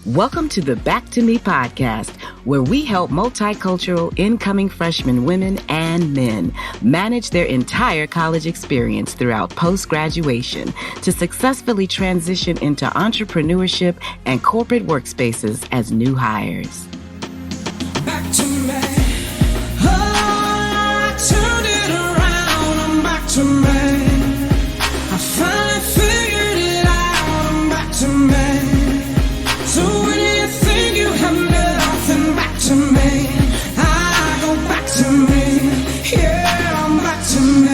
Welcome to the Back to Me podcast, where we help multicultural incoming freshman women and men manage their entire college experience throughout post-graduation to successfully transition into entrepreneurship and corporate workspaces as new hires. Back to me. Oh, I turned it around. I'm back to me. I finally figured it out. I'm back to me. So when you think you have nothing, back to me. I go back to me. Yeah, I'm back to me.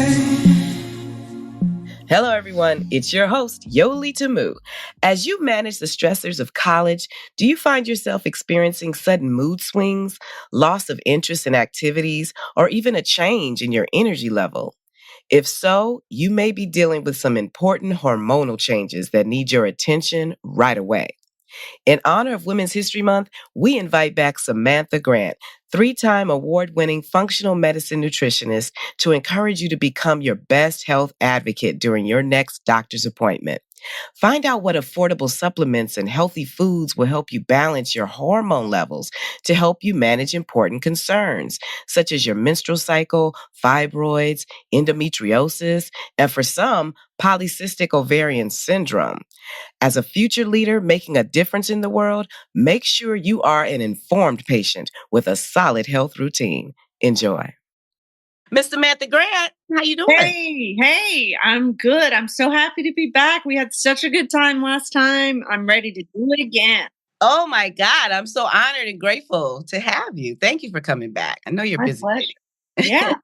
Hello, everyone. It's your host, Yoli Tamu. As you manage the stressors of college, do you find yourself experiencing sudden mood swings, loss of interest in activities, or even a change in your energy level? If so, you may be dealing with some important hormonal changes that need your attention right away. In honor of Women's History Month, we invite back Samantha Grant, 3-time award-winning functional medicine nutritionist, to encourage you to become your best health advocate during your next doctor's appointment. Find out what affordable supplements and healthy foods will help you balance your hormone levels to help you manage important concerns, such as your menstrual cycle, fibroids, endometriosis, and for some, polycystic ovarian syndrome. As a future leader making a difference in the world, make sure you are an informed patient with a solid health routine. Enjoy. Miss Samantha Grant, how you doing? Hey, I'm good. I'm so happy to be back. We had such a good time last time. I'm ready to do it again. Oh my God, I'm so honored and grateful to have you. Thank you for coming back. I know you're My busy. pleasure. Yeah.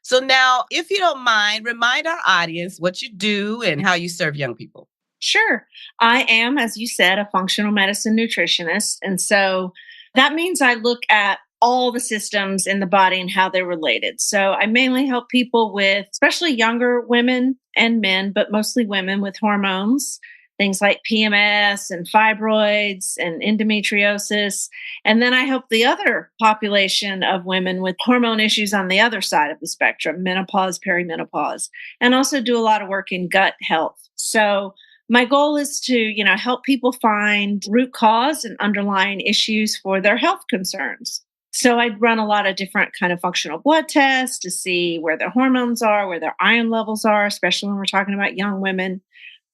So now, if you don't mind, remind our audience what you do and how you serve young people. Sure. I am, as you said, a functional medicine nutritionist. And so that means I look at all the systems in the body and how they're related. So I mainly help people with, especially younger women and men, but mostly women with hormones, things like PMS and fibroids and endometriosis. And then I help the other population of women with hormone issues on the other side of the spectrum, menopause, perimenopause, and also do a lot of work in gut health. So my goal is to, help people find root cause and underlying issues for their health concerns. So I'd run a lot of different kind of functional blood tests to see where their hormones are, where their iron levels are, especially when we're talking about young women.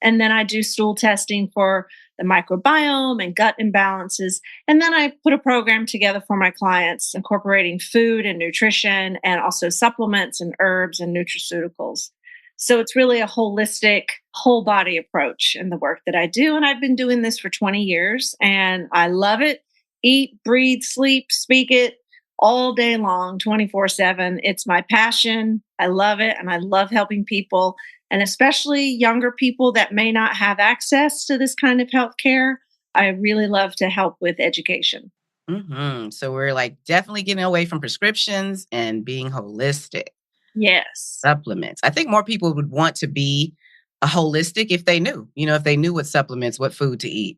And then I do stool testing for the microbiome and gut imbalances. And then I put a program together for my clients, incorporating food and nutrition and also supplements and herbs and nutraceuticals. So it's really a holistic, whole body approach in the work that I do. And I've been doing this for 20 years and I love it. Eat, breathe, sleep, speak it all day long, 24/7. It's my passion. I love it. And I love helping people, and especially younger people that may not have access to this kind of healthcare. I really love to help with education. Mm-hmm. So we're definitely getting away from prescriptions and being holistic. Yes. Supplements. I think more people would want to be a holistic if they knew, if they knew what supplements, what food to eat,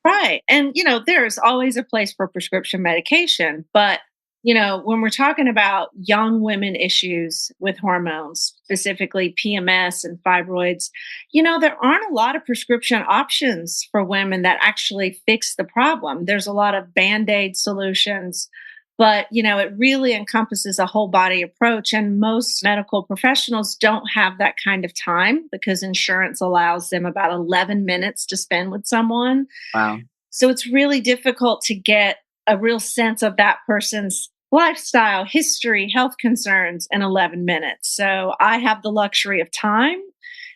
Right. And, there's always a place for prescription medication. But, when we're talking about young women issues with hormones, specifically PMS and fibroids, there aren't a lot of prescription options for women that actually fix the problem. There's a lot of Band-Aid solutions, but, it really encompasses a whole body approach. And most medical professionals don't have that kind of time because insurance allows them about 11 minutes to spend with someone. Wow. So it's really difficult to get a real sense of that person's lifestyle, history, health concerns in 11 minutes. So I have the luxury of time.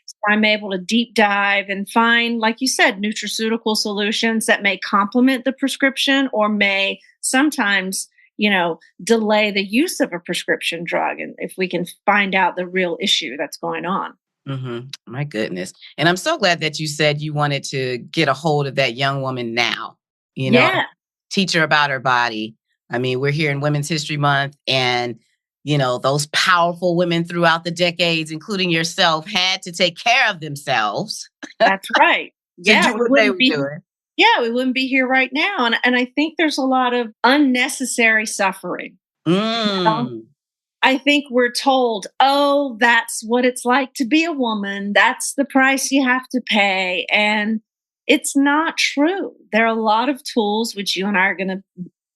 So I'm able to deep dive and find, like you said, nutraceutical solutions that may complement the prescription or may sometimes delay the use of a prescription drug. And if we can find out the real issue that's going on. Mm-hmm. My goodness. And I'm so glad that you said you wanted to get a hold of that young woman now, teach her about her body. I mean, we're here in Women's History Month and, those powerful women throughout the decades, including yourself, had to take care of themselves. That's right. Yeah. Do what they were doing. Yeah, we wouldn't be here right now. And I think there's a lot of unnecessary suffering. I think we're told, oh, that's what it's like to be a woman. That's the price you have to pay. And It's not true. There are a lot of tools, which you and I are going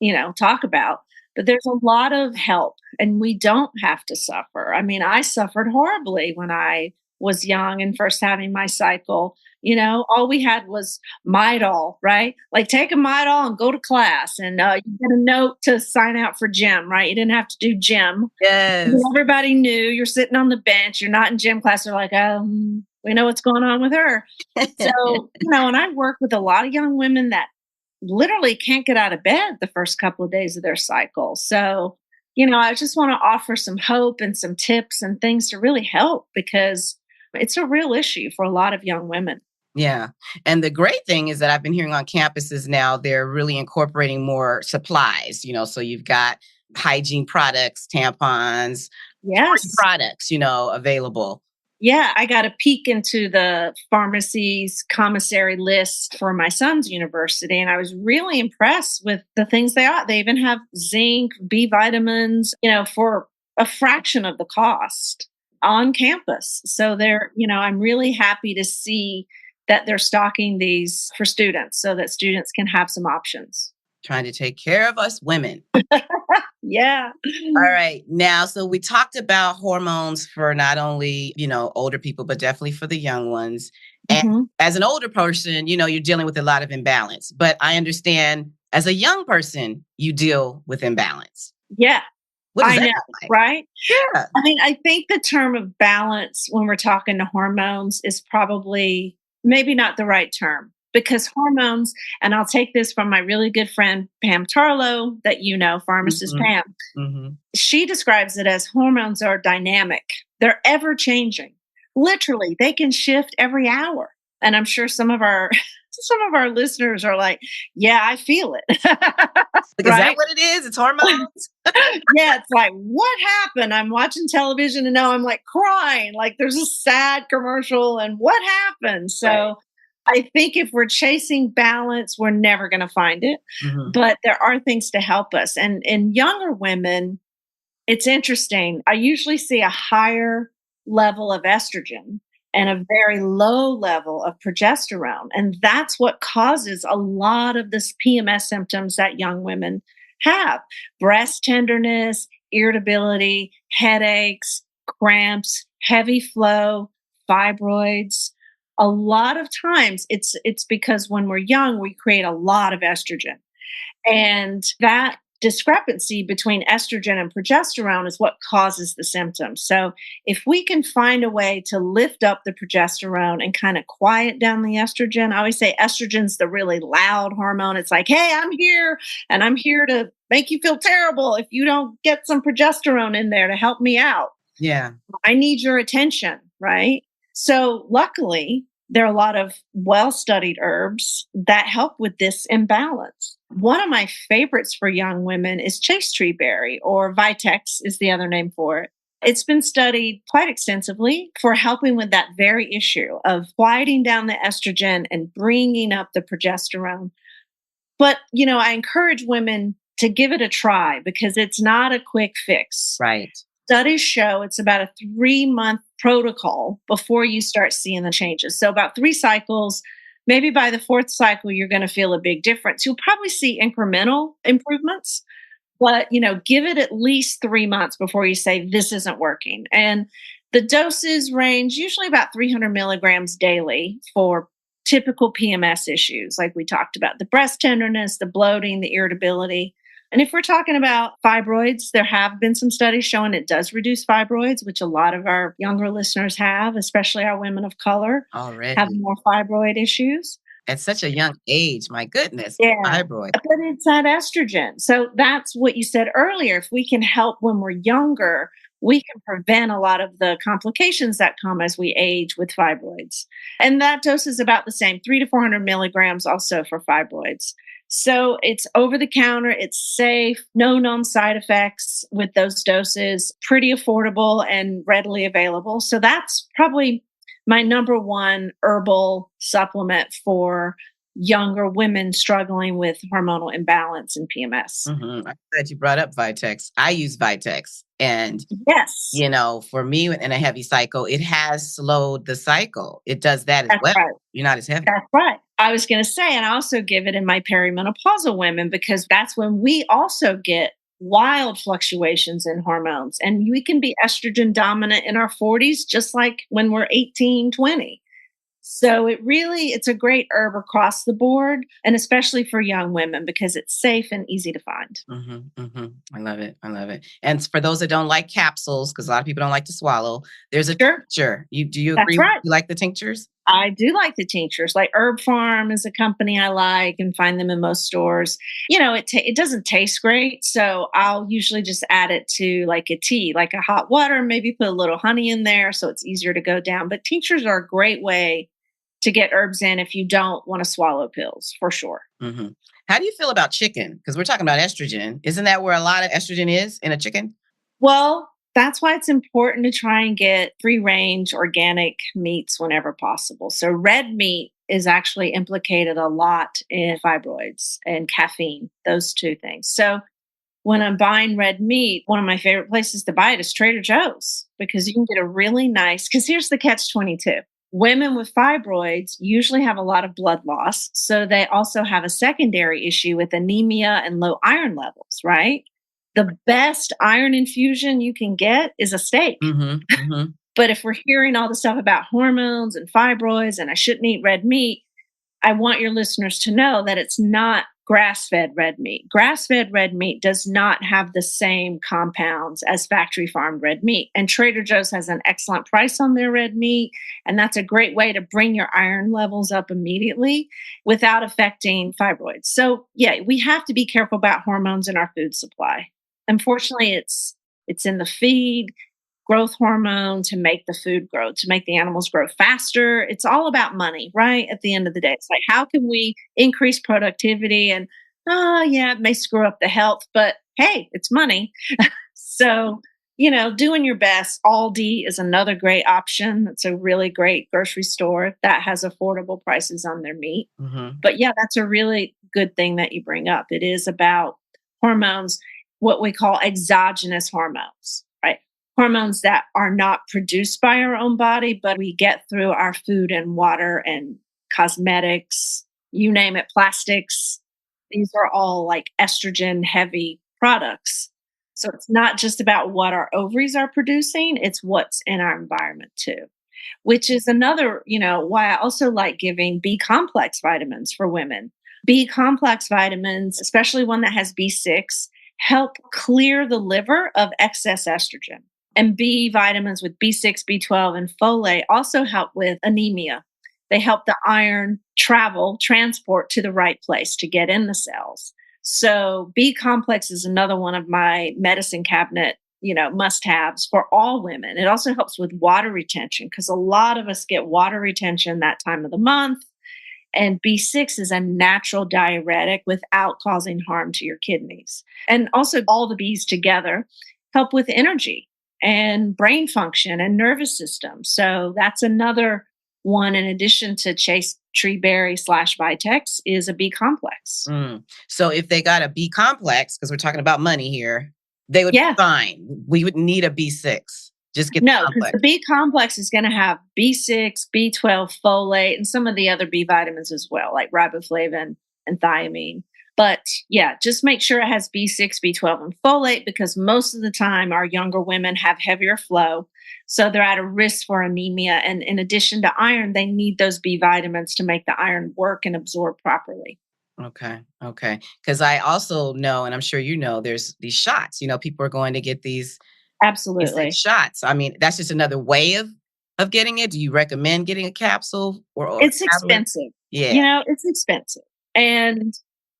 to, talk about, but there's a lot of help and we don't have to suffer. I mean, I suffered horribly when I was young and first having my cycle. All we had was Midol, right? Like take a Midol and go to class and you get a note to sign out for gym, right? You didn't have to do gym. Yes. Everybody knew you're sitting on the bench. You're not in gym class. They're like, we know what's going on with her. So, and I work with a lot of young women that literally can't get out of bed the first couple of days of their cycle. So, I just want to offer some hope and some tips and things to really help because it's a real issue for a lot of young women. Yeah. And the great thing is that I've been hearing on campuses now, they're really incorporating more supplies, so you've got hygiene products, tampons, Yes. products, available. Yeah, I got a peek into the pharmacy's commissary list for my son's university, and I was really impressed with the things they are. They even have zinc, B vitamins, for a fraction of the cost on campus. So I'm really happy to see that they're stocking these for students so that students can have some options. Trying to take care of us women. Yeah. All right. Now, so we talked about hormones for not only, older people, but definitely for the young ones. And as an older person, you're dealing with a lot of imbalance. But I understand as a young person, you deal with imbalance. Yeah. What does I that know, look like? right? Yeah. I mean, I think the term of balance when we're talking to hormones is probably maybe not the right term. Because hormones, and I'll take this from my really good friend, Pam Tarlow, that pharmacist Pam. She describes it as hormones are dynamic. They're ever changing. Literally, they can shift every hour. And I'm sure some of our listeners are like, yeah, I feel it. Is that what it is? It's hormones? Yeah, it's like, what happened? I'm watching television and now I'm like crying. Like there's a sad commercial and what happened? So right. I think if we're chasing balance, we're never going to find it. But there are things to help us. And in younger women, it's interesting. I usually see a higher level of estrogen and a very low level of progesterone. And that's what causes a lot of this PMS symptoms that young women have. Breast tenderness, irritability, headaches, cramps, heavy flow, fibroids. A lot of times it's because when we're young, we create a lot of estrogen. And that discrepancy between estrogen and progesterone is what causes the symptoms. So if we can find a way to lift up the progesterone and kind of quiet down the estrogen, I always say estrogen's the really loud hormone. It's like, hey, I'm here and I'm here to make you feel terrible if you don't get some progesterone in there to help me out. Yeah. I need your attention, right? So luckily, there are a lot of well-studied herbs that help with this imbalance. One of my favorites for young women is chase tree berry, or Vitex is the other name for it. It's been studied quite extensively for helping with that very issue of quieting down the estrogen and bringing up the progesterone. But, I encourage women to give it a try because it's not a quick fix. Right. Studies show it's about a 3-month protocol before you start seeing the changes. So about 3 cycles, maybe by the 4th cycle, you're going to feel a big difference. You'll probably see incremental improvements, but, give it at least 3 months before you say this isn't working. And the doses range usually about 300 milligrams daily for typical PMS issues, like we talked about, the breast tenderness, the bloating, the irritability. And if we're talking about fibroids, there have been some studies showing it does reduce fibroids, which a lot of our younger listeners have, especially our women of color, already have more fibroid issues. At such a young age, my goodness, yeah. fibroid. But it's that estrogen. So that's what you said earlier. If we can help when we're younger, we can prevent a lot of the complications that come as we age with fibroids. And that dose is about the same, 300 to 400 milligrams also for fibroids. So it's over the counter, it's safe, no known side effects with those doses, pretty affordable and readily available. So that's probably my number one herbal supplement for younger women struggling with hormonal imbalance and PMS. I'm glad you brought up Vitex. I use Vitex. And, Yes, for me in a heavy cycle, it has slowed the cycle. It does that as that's well. right. You're not as heavy. That's right. I was going to say, and I also give it in my perimenopausal women because that's when we also get wild fluctuations in hormones. And we can be estrogen dominant in our 40s, just like when we're 18, 20. So it's a great herb across the board, and especially for young women because it's safe and easy to find. I love it. I love it. And for those that don't like capsules, because a lot of people don't like to swallow, there's a Sure. tincture. Do you That's agree? right. You like the tinctures? I do like the tinctures. Like Herb Farm is a company I like and find them in most stores. It doesn't taste great, so I'll usually just add it to like a tea, like a hot water, maybe put a little honey in there so it's easier to go down. But tinctures are a great way to get herbs in if you don't want to swallow pills, for sure. How do you feel about chicken? Because we're talking about estrogen. Isn't that where a lot of estrogen is in a chicken? Well, that's why it's important to try and get free range organic meats whenever possible. So red meat is actually implicated a lot in fibroids and caffeine, those two things. So when I'm buying red meat, one of my favorite places to buy it is Trader Joe's because you can get a really nice, because here's the catch 22. Women with fibroids usually have a lot of blood loss. So they also have a secondary issue with anemia and low iron levels, right? The best iron infusion you can get is a steak. But if we're hearing all the stuff about hormones and fibroids and I shouldn't eat red meat, I want your listeners to know that it's not grass-fed red meat. Grass-fed red meat does not have the same compounds as factory farmed red meat. And Trader Joe's has an excellent price on their red meat. And that's a great way to bring your iron levels up immediately without affecting fibroids. So yeah, we have to be careful about hormones in our food supply. Unfortunately, it's in the feed, growth hormone to make the food grow, to make the animals grow faster. It's all about money, right? At the end of the day, it's like, how can we increase productivity? And, it may screw up the health, but hey, it's money. So, doing your best. Aldi is another great option. It's a really great grocery store that has affordable prices on their meat. But yeah, that's a really good thing that you bring up. It is about hormones, what we call exogenous hormones, right? Hormones that are not produced by our own body, but we get through our food and water and cosmetics, you name it, plastics. These are all like estrogen heavy products. So it's not just about what our ovaries are producing, it's what's in our environment too, which is another, why I also like giving B complex vitamins for women. B complex vitamins, especially one that has B6, help clear the liver of excess estrogen. And B vitamins with B6, B12, and folate also help with anemia. They help the iron transport to the right place to get in the cells. So B complex is another one of my medicine cabinet, must-haves for all women. It also helps with water retention because a lot of us get water retention that time of the month. And B6 is a natural diuretic without causing harm to your kidneys. And also all the Bs together help with energy and brain function and nervous system. So that's another one in addition to Chase Treeberry / Vitex is a B complex. So if they got a B complex, because we're talking about money here, they would be fine. We wouldn't need a B6. Just get no, because the B complex is going to have B6, B12, folate, and some of the other B vitamins as well, like riboflavin and thiamine. But yeah, just make sure it has B6, B12, and folate because most of the time our younger women have heavier flow. So they're at a risk for anemia. And in addition to iron, they need those B vitamins to make the iron work and absorb properly. Okay. Because I also know, and I'm sure there's these shots. People are going to get these Absolutely shots. I mean, that's just another way of getting it. Do you recommend getting a capsule or it's expensive? Yeah. It's expensive. And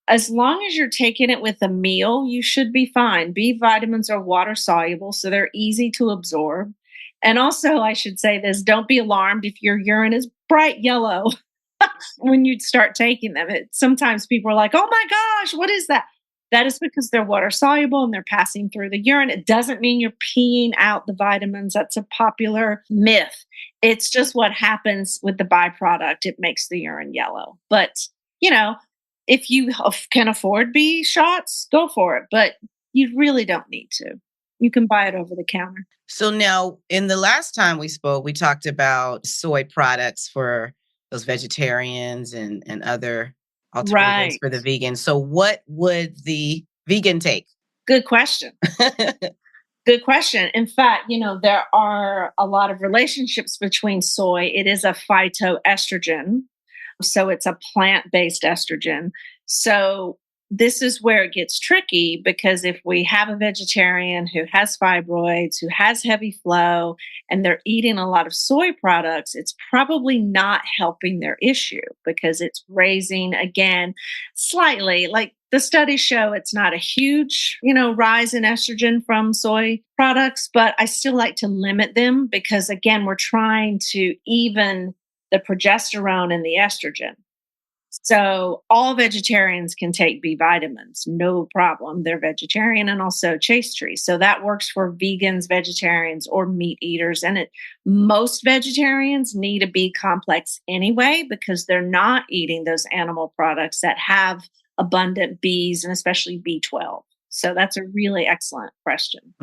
as long as you're taking it with a meal, you should be fine. B vitamins are water soluble, so they're easy to absorb. And also, I should say this, don't be alarmed if your urine is bright yellow when you start taking them. Sometimes people are like, oh my gosh, what is that? That is because they're water soluble and they're passing through the urine. It doesn't mean you're peeing out the vitamins. That's a popular myth. It's just what happens with the byproduct. It makes the urine yellow. But you know, if you can afford bee shots, go for it. But you really don't need to. You can buy it over the counter. So now, in the last time we spoke, we talked about soy products for those vegetarians and other alternatives Right. for the vegans. So what would the vegan take? Good question. Good question. In fact, there are a lot of relationships between soy. It is a phytoestrogen. So it's a plant based estrogen. So this is where it gets tricky because if we have a vegetarian who has fibroids, who has heavy flow, and they're eating a lot of soy products, it's probably not helping their issue because it's raising again slightly. Like the studies show it's not a huge, rise in estrogen from soy products, but I still like to limit them because again, we're trying to even the progesterone and the estrogen. So all vegetarians can take B vitamins, no problem. They're vegetarian and also chase tree. So that works for vegans, vegetarians, or meat eaters. And most vegetarians need a B complex anyway because they're not eating those animal products that have abundant Bs and especially B12. So that's a really excellent question.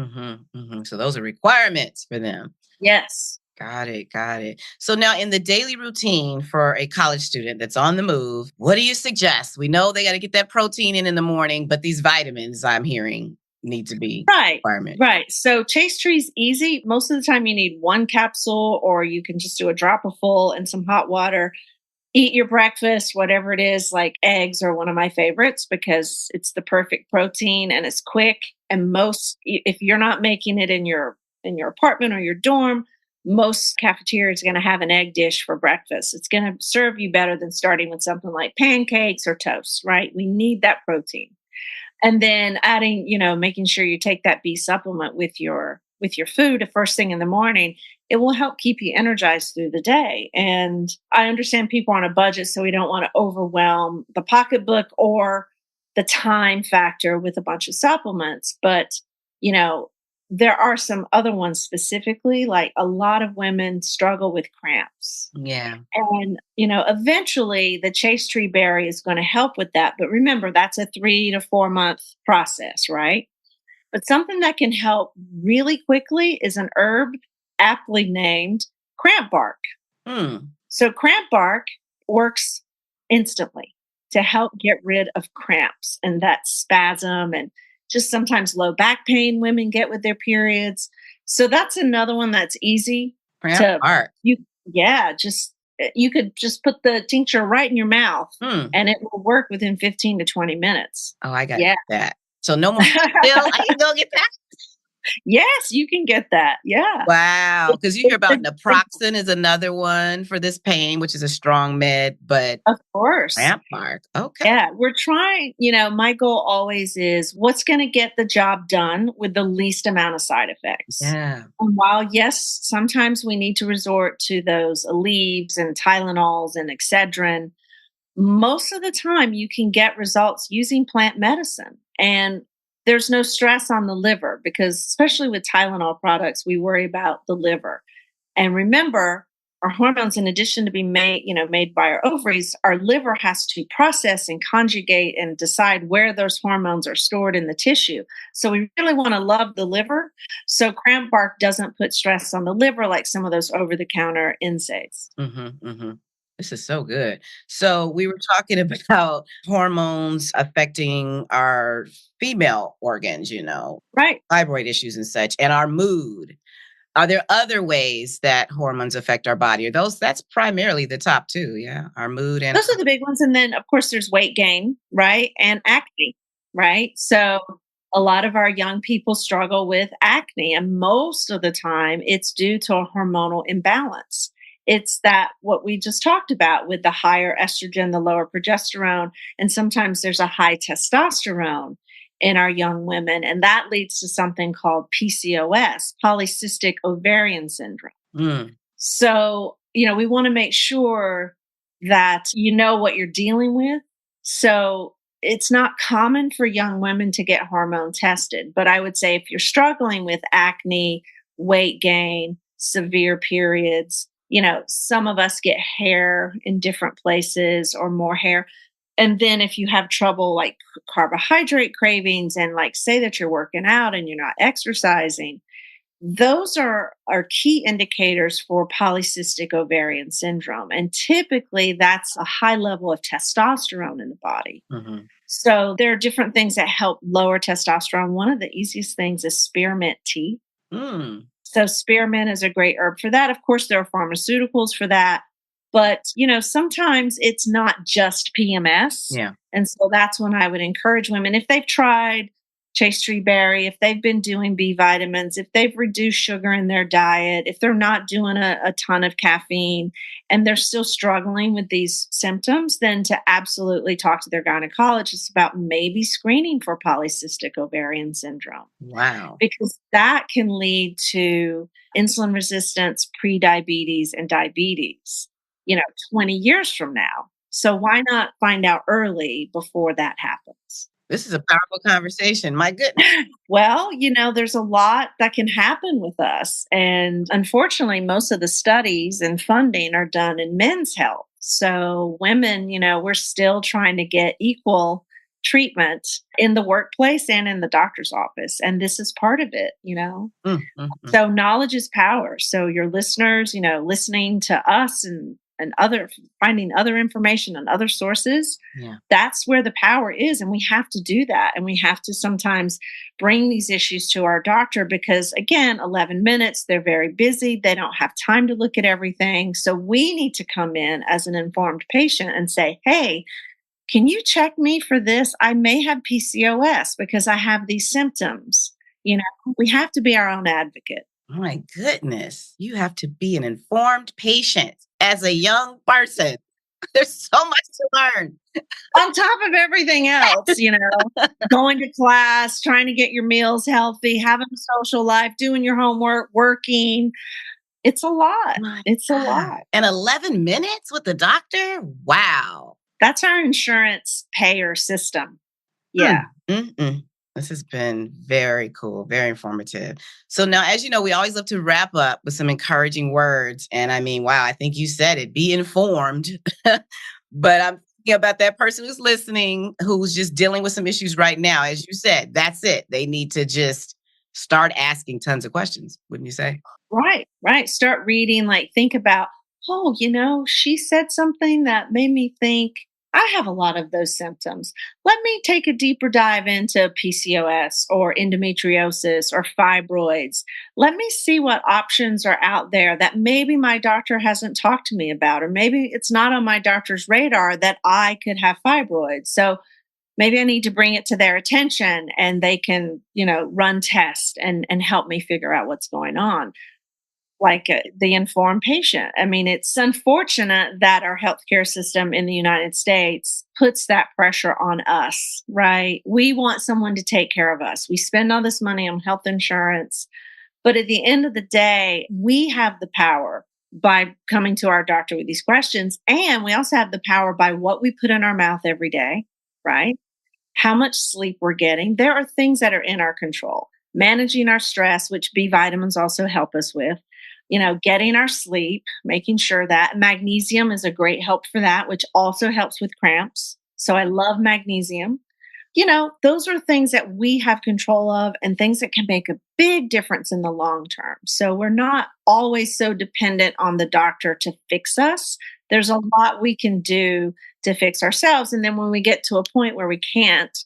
So those are requirements for them. Yes. Got it. Got it. So now in the daily routine for a college student that's on the move, what do you suggest? We know they got to get that protein in the morning, but these vitamins I'm hearing need to be Right. requirement. Right. So chase tree's easy. Most of the time you need one capsule or you can just do a drop of full in some hot water. Eat your breakfast, whatever it is, like eggs are one of my favorites because it's the perfect protein and it's quick. And if you're not making it in your apartment or your dorm, most cafeterias are going to have an egg dish for breakfast. It's going to serve you better than starting with something like pancakes or toast, right? We need that protein. And then adding, making sure you take that B supplement with your food the first thing in the morning. It will help keep you energized through the day. And I understand people are on a budget, so we don't want to overwhelm the pocketbook or the time factor with a bunch of supplements. But, there are some other ones specifically, like a lot of women struggle with cramps. Yeah. And, eventually the chase tree berry is going to help with that. But remember, that's a 3 to 4 month process, right? But something that can help really quickly is an herb aptly named cramp bark. So cramp bark works instantly to help get rid of cramps and that spasm and just sometimes low back pain women get with their periods. So that's another one that's easy Cramp bark. You could just put the tincture right in your mouth and it will work within 15 to 20 minutes. Oh, I got that. So no more pill. I can go get that. Yes, you can get that. Yeah. Wow. Because you hear about naproxen is another one for this pain, which is a strong med, but of course. cramp bark. Okay. Yeah. We're trying, my goal always is what's going to get the job done with the least amount of side effects. Yeah. And while, yes, sometimes we need to resort to those Aleve and Tylenols and Excedrin, most of the time you can get results using plant medicine. And there's no stress on the liver because especially with Tylenol products, we worry about the liver. And remember, our hormones, in addition to being made by our ovaries, our liver has to process and conjugate and decide where those hormones are stored in the tissue. So we really want to love the liver. So cramp bark doesn't put stress on the liver like some of those over-the-counter NSAIDs. This is so good. So we were talking about hormones affecting our female organs, Right. fibroid issues and such, and our mood. Are there other ways that hormones affect our body? That's primarily the top two, yeah? Our mood and those are the big ones. And then, of course, there's weight gain, right? And acne, right? So a lot of our young people struggle with acne, and most of the time it's due to a hormonal imbalance. It's that what we just talked about with the higher estrogen, the lower progesterone, and sometimes there's a high testosterone in our young women. And that leads to something called PCOS, polycystic ovarian syndrome. So, we want to make sure that you know what you're dealing with. So it's not common for young women to get hormone tested. But I would say if you're struggling with acne, weight gain, severe periods, some of us get hair in different places or more hair. And then if you have trouble like carbohydrate cravings and like say that you're working out and you're not exercising, those are key indicators for polycystic ovarian syndrome. And typically that's a high level of testosterone in the body. Mhm. So there are different things that help lower testosterone. One of the easiest things is spearmint tea. Mm. So spearmint is a great herb for that. Of course, there are pharmaceuticals for that. But, sometimes it's not just PMS. Yeah. And so that's when I would encourage women, if they've tried chase tree berry, if they've been doing B vitamins, if they've reduced sugar in their diet, if they're not doing a ton of caffeine and they're still struggling with these symptoms, then to absolutely talk to their gynecologist about maybe screening for polycystic ovarian syndrome, Wow. because that can lead to insulin resistance, prediabetes, and diabetes, 20 years from now. So why not find out early before that happens? This is a powerful conversation. My goodness. Well, there's a lot that can happen with us. And unfortunately, most of the studies and funding are done in men's health. So women, we're still trying to get equal treatment in the workplace and in the doctor's office. And this is part of it. Mm, mm, mm. So knowledge is power. So your listeners, listening to us and other finding other information and other sources, Yeah. that's where the power is. And we have to do that. And we have to sometimes bring these issues to our doctor because, again, 11 minutes, they're very busy. They don't have time to look at everything. So we need to come in as an informed patient and say, hey, can you check me for this? I may have PCOS because I have these symptoms. We have to be our own advocate. Oh my goodness. You have to be an informed patient as a young person. There's so much to learn. On top of everything else, going to class, trying to get your meals healthy, having a social life, doing your homework, working. It's a lot. My It's a God. lot. And 11 minutes with the doctor? Wow. That's our insurance payer system. Yeah. Mm-mm. This has been very cool, very informative. So now, as you know, we always love to wrap up with some encouraging words. And I mean, wow, I think you said it, be informed. But I'm thinking about that person who's listening, who's just dealing with some issues right now. As you said, that's it. They need to just start asking tons of questions, wouldn't you say? Right. Start reading, think about, she said something that made me think I have a lot of those symptoms. Let me take a deeper dive into PCOS or endometriosis or fibroids. Let me see what options are out there that maybe my doctor hasn't talked to me about, or maybe it's not on my doctor's radar that I could have fibroids. So maybe I need to bring it to their attention and they can, run tests and help me figure out what's going on. The informed patient. I mean, it's unfortunate that our healthcare system in the United States puts that pressure on us, right? We want someone to take care of us. We spend all this money on health insurance, but at the end of the day, we have the power by coming to our doctor with these questions. And we also have the power by what we put in our mouth every day, right? How much sleep we're getting. There are things that are in our control. Managing our stress, which B vitamins also help us with. Getting our sleep, making sure that magnesium is a great help for that, which also helps with cramps. So I love magnesium. Those are things that we have control of and things that can make a big difference in the long term. So we're not always so dependent on the doctor to fix us. There's a lot we can do to fix ourselves. And then when we get to a point where we can't,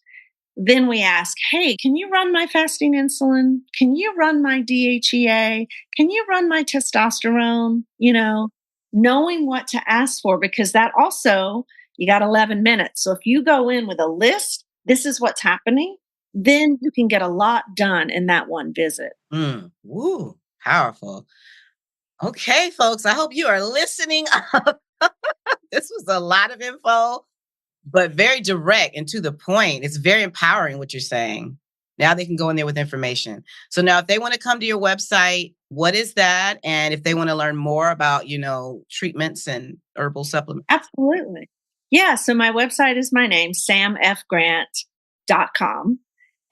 then we ask, hey, can you run my fasting insulin? Can you run my DHEA? Can you run my testosterone? Knowing what to ask for, because that also, you got 11 minutes. So if you go in with a list, this is what's happening, then you can get a lot done in that one visit. Woo, powerful. Okay, folks, I hope you are listening up. This was a lot of info, but very direct and to the point. It's very empowering what you're saying. Now they can go in there with information. So now if they want to come to your website, what is that? And if they want to learn more about, treatments and herbal supplements. Absolutely. Yeah. So my website is my name, samfgrant.com.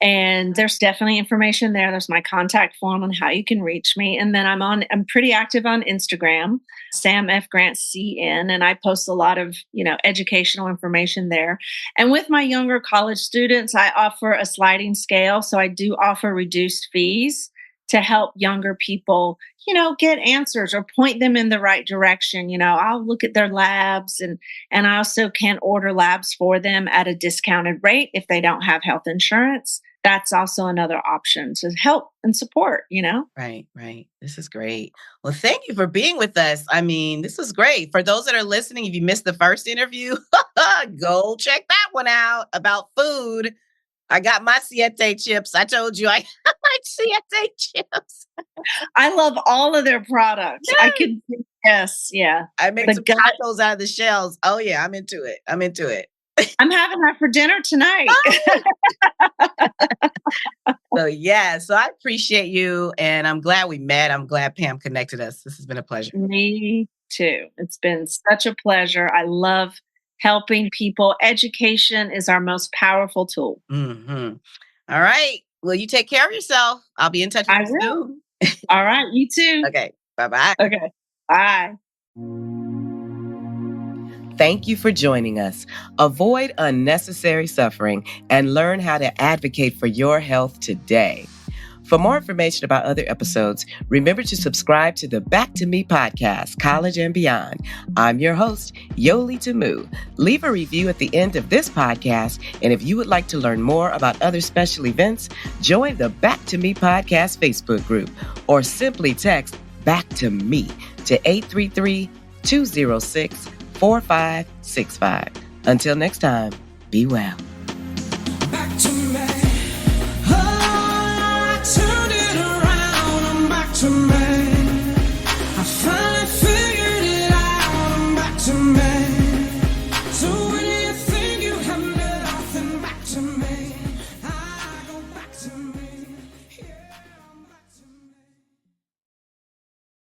And there's definitely information there. There's my contact form on how you can reach me. And then I'm pretty active on Instagram, Sam F. Grant CN, and I post a lot of, educational information there. And with my younger college students, I offer a sliding scale. So I do offer reduced fees to help younger people, get answers or point them in the right direction. I'll look at their labs and I also can order labs for them at a discounted rate if they don't have health insurance. That's also another option to help and support, Right. This is great. Well, thank you for being with us. I mean, this was great. For those that are listening, if you missed the first interview, go check that one out about food. I got my Siete chips. I told you I like Siete chips. I love all of their products. Yes. I could, yes, yeah. I made some tacos out of the shells. Oh yeah, I'm into it. I'm having that for dinner tonight. So I appreciate you, and I'm glad we met. I'm glad Pam connected us. This has been a pleasure. Me too. It's been such a pleasure. I love helping people. Education is our most powerful tool. Mm-hmm. All right. Well, you take care of yourself. I'll be in touch with you soon. All right. You too. Okay. Bye-bye. Okay. Bye. Thank you for joining us. Avoid unnecessary suffering and learn how to advocate for your health today. For more information about other episodes, remember to subscribe to the Back to Me podcast, College and Beyond. I'm your host, Yoli Tamu. Leave a review at the end of this podcast, and if you would like to learn more about other special events, join the Back to Me podcast Facebook group, or simply text Back to Me to 833-206-4565. Until next time, be well.